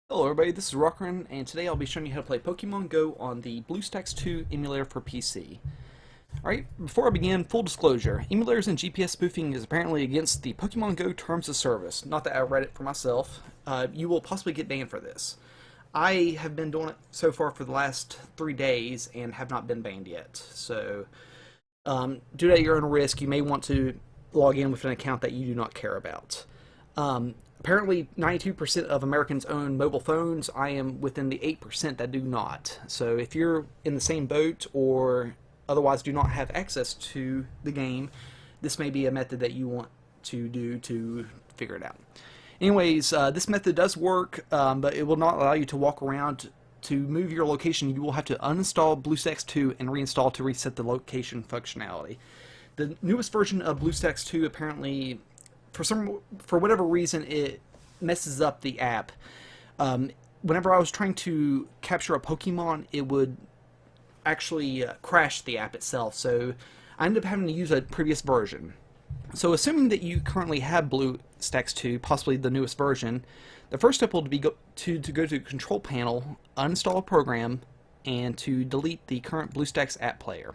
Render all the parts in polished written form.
Hello everybody, this is Rockerin, and today I'll be showing you how to play Pokemon Go on the Bluestacks 2 emulator for PC. Alright, before I begin, full disclosure, emulators and GPS spoofing is apparently against the Pokemon Go Terms of Service. Not that I read it for myself. You will possibly get banned for this. I have been doing it so far for the last 3 days and have not been banned yet. So, due to your own risk, you may want to log in with an account that you do not care about. Apparently, 92% of Americans own mobile phones. I am within the 8% that do not. So if you're in the same boat or otherwise do not have access to the game, this may be a method that you want to do to figure it out. Anyways, this method does work, but it will not allow you to walk around. To move your location, you will have to uninstall BlueStacks 2 and reinstall to reset the location functionality. The newest version of BlueStacks 2 apparently, for whatever reason, it messes up the app. Whenever I was trying to capture a Pokemon, it would actually crash the app itself. So I ended up having to use a previous version. So assuming that you currently have BlueStacks 2, possibly the newest version, the first step will be to go to the control panel, uninstall a program, and to delete the current BlueStacks app player.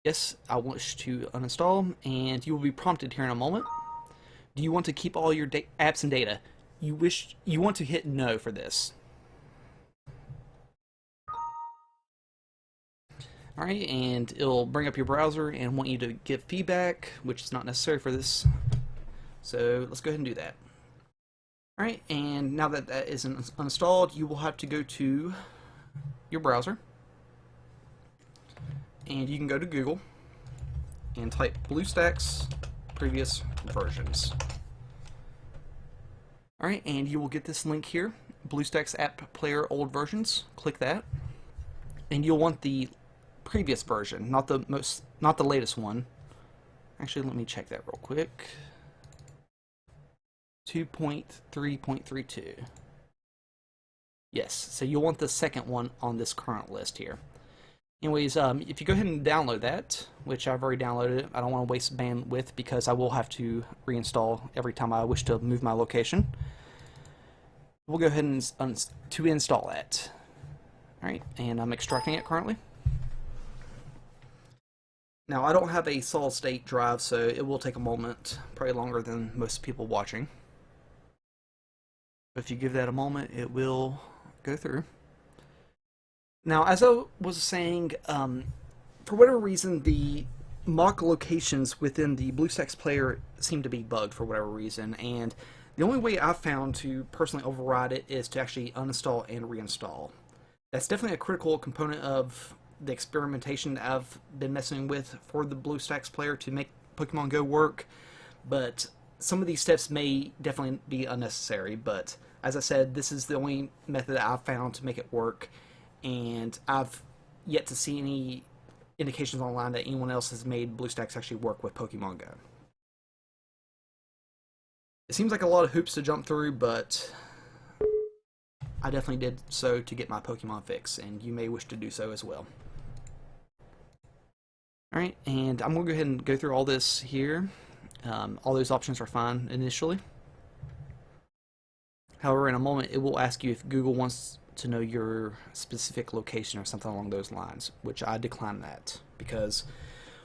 Yes, I wish to uninstall, and you will be prompted here in a moment. Do you want to keep all your apps and data? You want to hit no for this. Alright, and it'll bring up your browser and want you to give feedback, which is not necessary for this. So let's go ahead and do that. Alright, and now that that is uninstalled, you will have to go to your browser. And you can go to Google and type BlueStacks previous versions. Alright, and you will get this link here, BlueStacks app player old versions. Click that. And you'll want the previous version, not the latest one. Actually, let me check that real quick. 2.3.32. Yes, so you'll want the second one on this current list here. Anyways, if you go ahead and download that, which I've already downloaded it, I don't want to waste bandwidth because I will have to reinstall every time I wish to move my location. We'll go ahead and to install that. Alright, and I'm extracting it currently. Now, I don't have a solid state drive, so it will take a moment, probably longer than most people watching. But if you give that a moment, it will go through. Now, as I was saying, for whatever reason, the mock locations within the BlueStacks player seem to be bugged for whatever reason, and the only way I've found to personally override it is to actually uninstall and reinstall. That's definitely a critical component of the experimentation that I've been messing with for the BlueStacks player to make Pokemon Go work, but some of these steps may definitely be unnecessary, but as I said, this is the only method that I've found to make it work, and I've yet to see any indications online that anyone else has made BlueStacks actually work with Pokemon Go. It seems like a lot of hoops to jump through, but I definitely did so to get my Pokemon fix, and you may wish to do so as well. Alright, and I'm going to go ahead and go through all this here. All those options are fine initially. However, in a moment, it will ask you if Google wants to know your specific location or something along those lines, which I decline that, because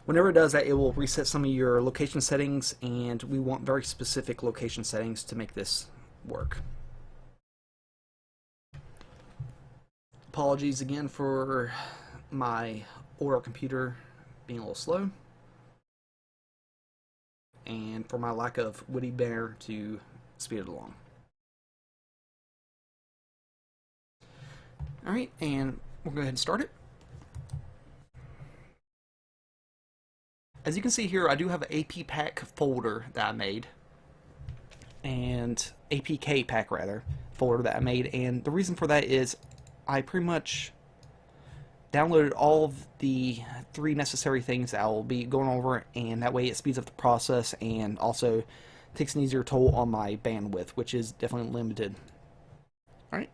whenever it does that, it will reset some of your location settings, and we want very specific location settings to make this work. Apologies again for my older computer being a little slow, and for my lack of witty banner to speed it along. Alright, and we'll go ahead and start it. As you can see here, I do have an AP pack folder that I made, and APK pack rather, folder that I made, and the reason for that is I pretty much downloaded all of the 3 necessary things that I will be going over, and that way it speeds up the process and also takes an easier toll on my bandwidth, which is definitely limited. Alright,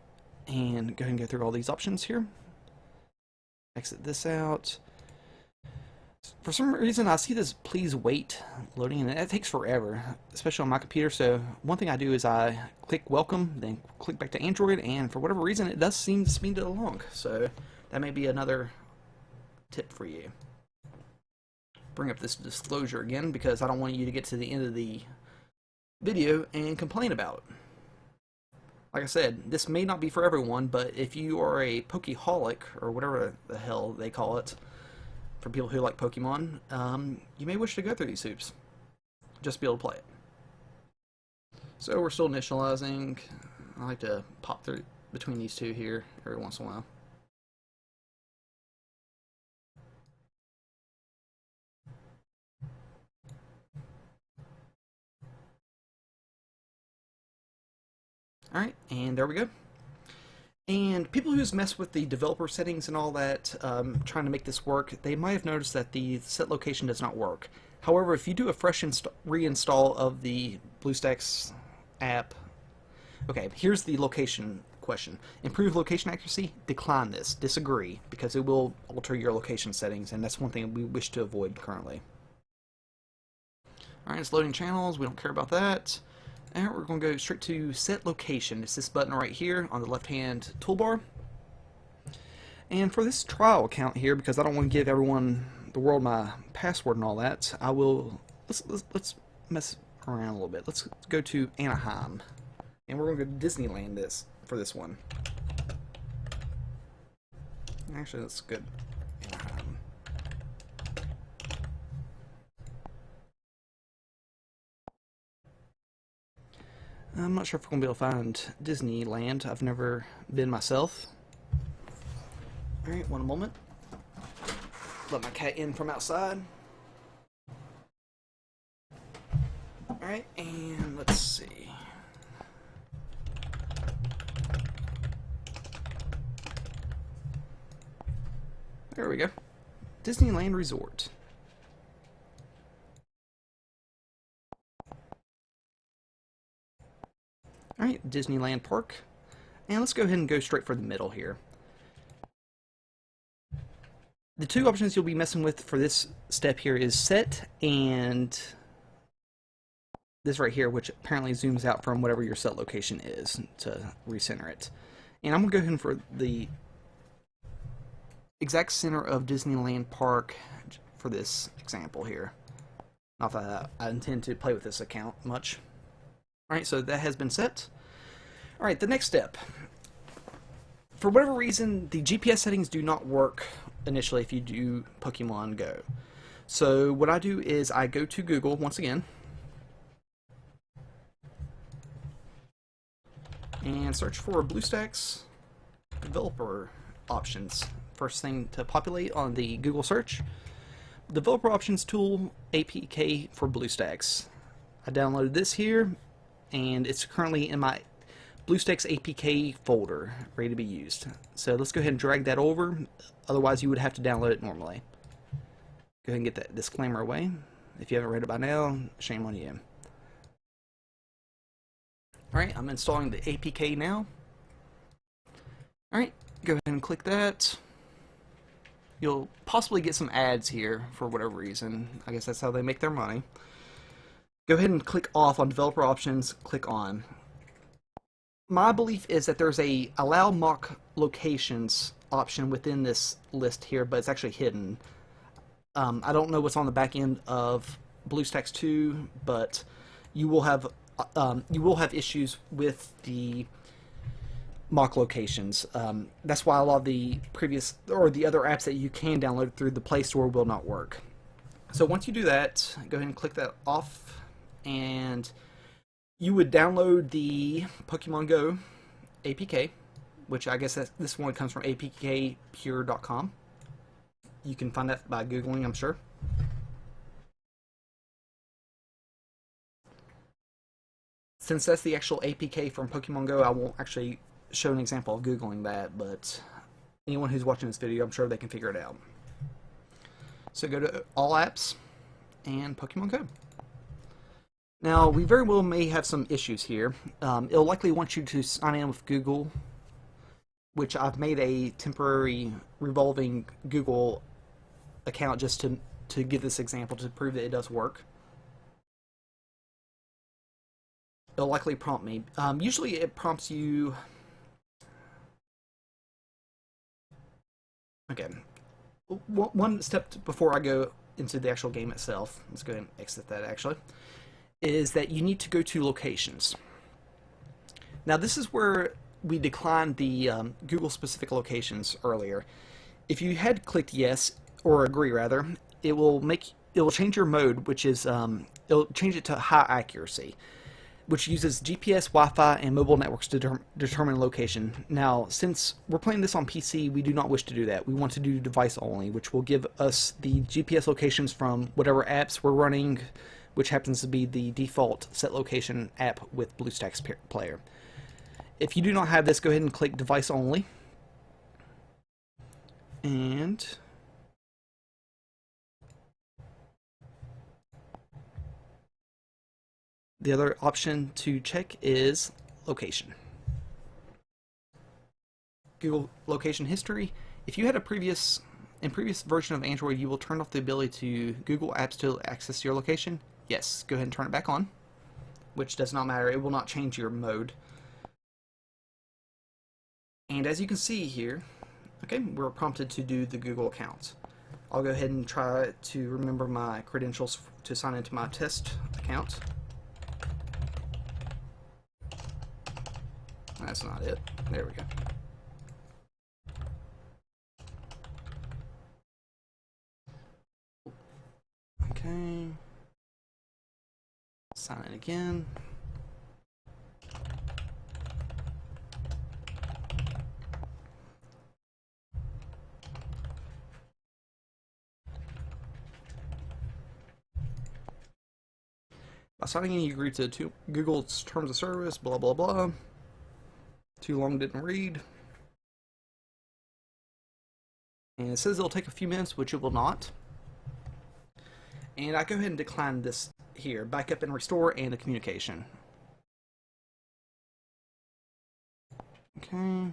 and go ahead and go through all these options here. Exit this out. For some reason, I see this please wait loading, and that takes forever, especially on my computer. So one thing I do is I click welcome, then click back to Android, and for whatever reason, it does seem to speed it along. So that may be another tip for you. Bring up this disclosure again because I don't want you to get to the end of the video and complain about it. Like I said, this may not be for everyone, but if you are a Pokeholic, or whatever the hell they call it, for people who like Pokemon, you may wish to go through these hoops just to be able to play it. So we're still initializing. I like to pop through between these two here every once in a while. Alright, and there we go. And people who's messed with the developer settings and all that, trying to make this work, they might have noticed that the set location does not work. However, if you do a fresh reinstall of the Bluestacks app, okay, here's the location question. Improve location accuracy? Decline this. Disagree, because it will alter your location settings, and that's one thing we wish to avoid currently. Alright, it's loading channels. We don't care about that. And we're going to go straight to set location. It's this button right here on the left hand toolbar. And for this trial account here, because I don't want to give everyone the world my password and all that, I will let's mess around a little bit. Let's go to Anaheim, and we're going to go to Disneyland for this one. Actually, that's good. Anaheim. I'm not sure if we're going to be able to find Disneyland. I've never been myself. Alright, one moment. Let my cat in from outside. Alright, and let's see. There we go. Disneyland Resort. Alright, Disneyland Park. And let's go ahead and go straight for the middle here. The two options you'll be messing with for this step here is set and this right here, which apparently zooms out from whatever your set location is to recenter it. And I'm going to go ahead and for the exact center of Disneyland Park for this example here. Not that I intend to play with this account much. Alright, so that has been set. Alright, the next step. For whatever reason, the GPS settings do not work initially if you do Pokemon Go. So what I do is I go to Google once again and search for Bluestacks developer options. First thing to populate on the Google search, developer options tool APK for Bluestacks. I downloaded this here, and it's currently in my Bluestacks APK folder, ready to be used. So let's go ahead and drag that over, otherwise you would have to download it normally. Go ahead and get that disclaimer away. If you haven't read it by now, shame on you. Alright, I'm installing the APK now. Alright, go ahead and click that. You'll possibly get some ads here for whatever reason. I guess that's how they make their money. Go ahead and click off on developer options, click on. My belief is that there's a allow mock locations option within this list here, but it's actually hidden. I don't know what's on the back end of BlueStacks 2, but you will have issues with the mock locations. That's why a lot of the previous or the other apps that you can download through the Play Store will not work. So once you do that, go ahead and click that off, and you would download the Pokemon Go APK, which I guess this one comes from apkpure.com. You can find that by Googling, I'm sure. Since that's the actual APK from Pokemon Go, I won't actually show an example of Googling that, but anyone who's watching this video, I'm sure they can figure it out. So go to All Apps and Pokemon Go. Now, we very well may have some issues here. It'll likely want you to sign in with Google, which I've made a temporary revolving Google account just to to give this example to prove that it does work. It'll likely prompt me. Usually it prompts you... Okay. One step before I go into the actual game itself, let's go ahead and exit that actually, is that you need to go to locations. Now this is where we declined the Google specific locations earlier. If you had clicked yes, or agree rather, it will change your mode, which is it'll change it to high accuracy, which uses GPS, Wi-Fi, and mobile networks to determine location. Now, since we're playing this on PC, we do not wish to do that. We want to do device only, which will give us the GPS locations from whatever apps we're running, which happens to be the default set location app with Bluestacks Player. If you do not have this, go ahead and click device only. And the other option to check is location. Google location history. If you had a previous version of Android, you will turn off the ability to Google Apps to access your location. Yes, go ahead and turn it back on, which does not matter. It will not change your mode. And as you can see here, okay, we're prompted to do the Google account. I'll go ahead and try to remember my credentials to sign into my test account. That's not it. There we go. Okay. Sign in again. By signing in, you agree to Google's terms of service, blah, blah, blah. Too long, didn't read. And it says it'll take a few minutes, which it will not. And I go ahead and decline this here. Backup and restore and a communication. Okay.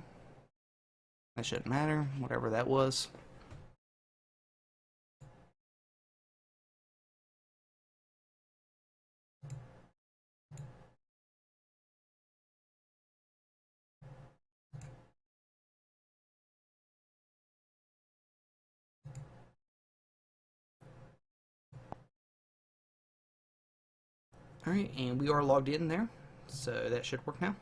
That shouldn't matter, whatever that was. Alright, and we are logged in there, so that should work now.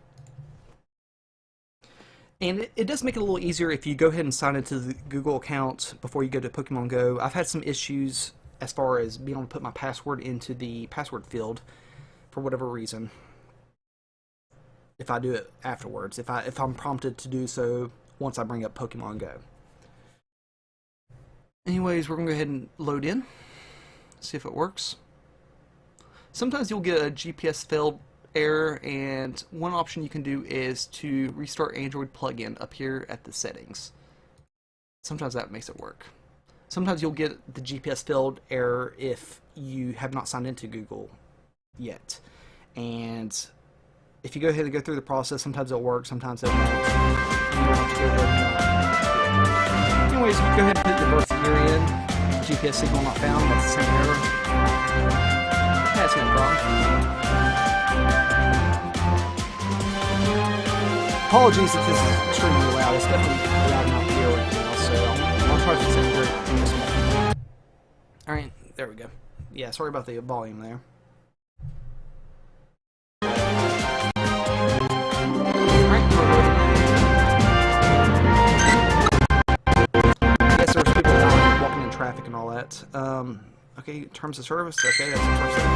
And it does make it a little easier if you go ahead and sign into the Google account before you go to Pokemon Go. I've had some issues as far as being able to put my password into the password field for whatever reason. If I do it afterwards, if I'm prompted to do so once I bring up Pokemon Go. Anyways, we're going to go ahead and load in, see if it works. Sometimes you'll get a GPS failed error, and one option you can do is to restart Android plugin up here at the settings. Sometimes that makes it work. Sometimes you'll get the GPS failed error if you have not signed into Google yet. And if you go ahead and go through the process, sometimes it'll work, sometimes it won't. Anyways, you go ahead and put your birth year in. GPS signal not found, that's the same error. That's no problem. Apologies if this is extremely loud. It's definitely loud enough here right now, so I'll try to fix it in this one. Alright, there we go. Yeah, sorry about the volume there. I guess there's people down walking in traffic and all that. Okay, terms of service. Okay, that's the first thing.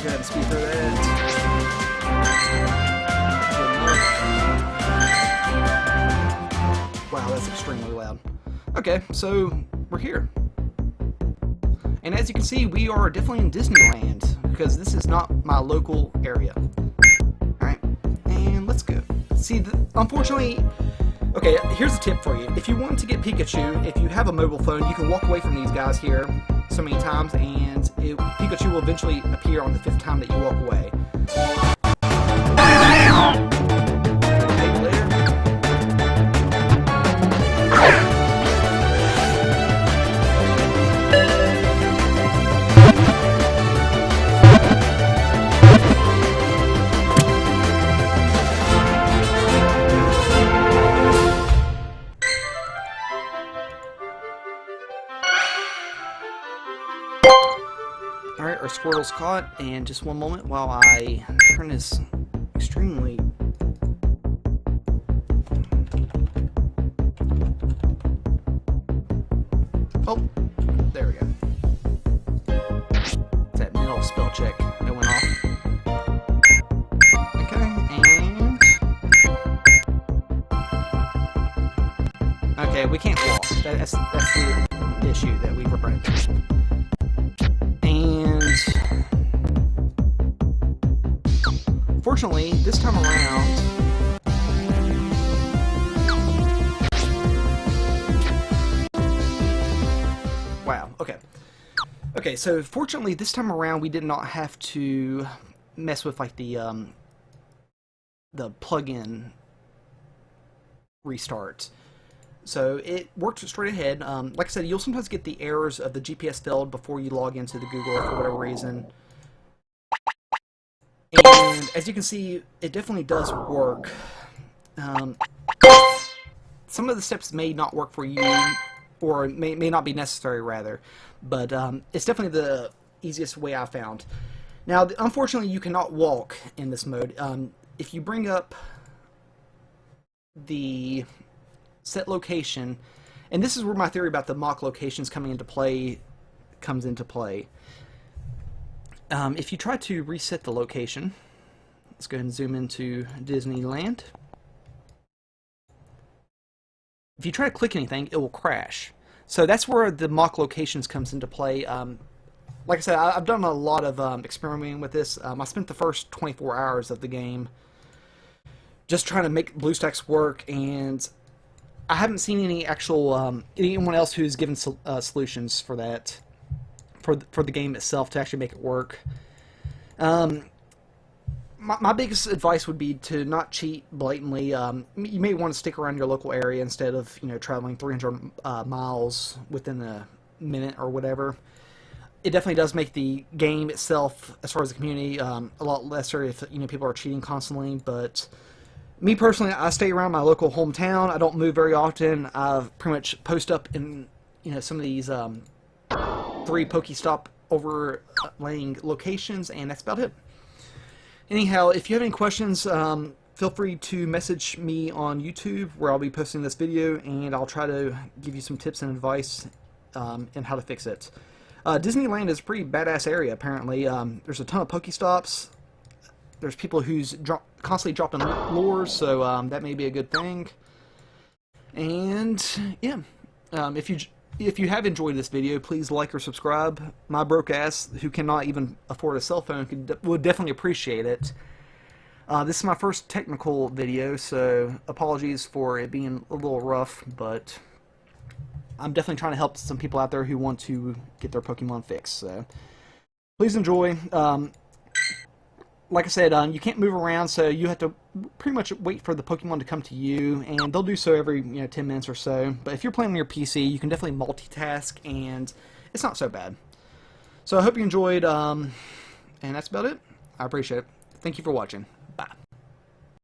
Go ahead and speed through that. Wow, that's extremely loud. Okay, so we're here. And as you can see, we are definitely in Disneyland, because this is not my local area. Alright, and let's go. See, unfortunately... Okay, here's a tip for you. If you want to get Pikachu, if you have a mobile phone, you can walk away from these guys here so many times, and Pikachu will eventually appear on the 5th time that you walk away. Squirtle's caught, and just one moment while I turn this extremely... Oh, there we go. That middle spell check that went off. Okay, and... Okay, we can't walk. That's the issue that we run into. And... Fortunately, this time around... Wow, okay. Okay, so fortunately this time around we did not have to mess with like the plug-in restart. So it worked straight ahead. Like I said, you'll sometimes get the errors of the GPS failed before you log into the Google for whatever reason. And as you can see, it definitely does work. Some of the steps may not work for you, or may not be necessary, rather, but it's definitely the easiest way I found. Now, unfortunately, you cannot walk in this mode. If you bring up the set location, and this is where my theory about the mock locations coming into play comes into play. If you try to reset the location, let's go ahead and zoom into Disneyland. If you try to click anything, it will crash. So that's where the mock locations comes into play. Like I said, I've done a lot of experimenting with this. I spent the first 24 hours of the game just trying to make Bluestacks work, and I haven't seen any actual anyone else who's given solutions for that, for the game itself to actually make it work. My biggest advice would be to not cheat blatantly. You may want to stick around your local area instead of traveling 300 miles within a minute or whatever. It definitely does make the game itself, as far as the community, a lot lesser if people are cheating constantly. But me personally, I stay around my local hometown. I don't move very often. I pretty much post up in some of these 3 Pokestop overlaying locations, and that's about it. Anyhow, if you have any questions, feel free to message me on YouTube, where I'll be posting this video, and I'll try to give you some tips and advice in how to fix it. Disneyland is a pretty badass area, apparently. There's a ton of Pokestops. There's people who's constantly dropping lures, so that may be a good thing. And yeah, if you have enjoyed this video, please like or subscribe. My broke ass, who cannot even afford a cell phone, would definitely appreciate it. This is my first technical video, so apologies for it being a little rough, but I'm definitely trying to help some people out there who want to get their Pokemon fixed. So please enjoy. Like I said, you can't move around, so you have to pretty much wait for the Pokemon to come to you, and they'll do so every 10 minutes or so. But if you're playing on your PC, you can definitely multitask, and it's not so bad. So I hope you enjoyed, and that's about it. I appreciate it. Thank you for watching.